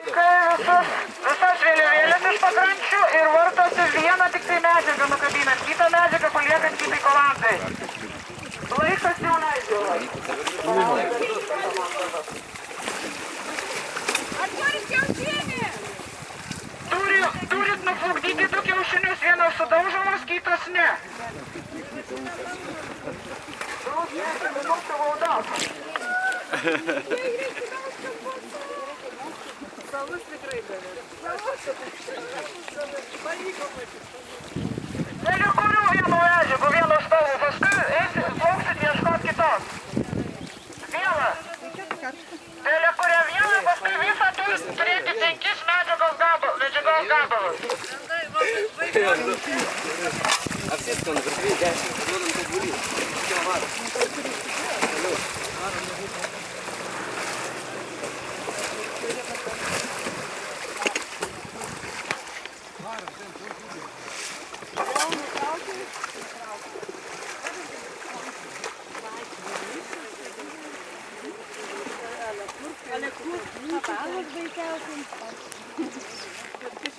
Visas vėliavėlės iš pakrančių ir vartosi vieną tik tai medžiagą nukabinant, kitą medžiagą paliekant kitai komandai. Laikas jau leidžia. Ar turit kiaušinį? Turit nuflugdyti 2 kiaušinius, vienas sudaužomas, kitas ne. Savus tikrai gavė. Nelikuriu vienu medžiagu, vienu stavu, paskui plauksit ieškot kitos. Vieną. Nelikuria vieną, paskui visą turit turėti 5 medžiagos gabalus. Apsiskan, virtuvėje 10, duodam tai būrį. Ale kur? Papalas baisiausiai.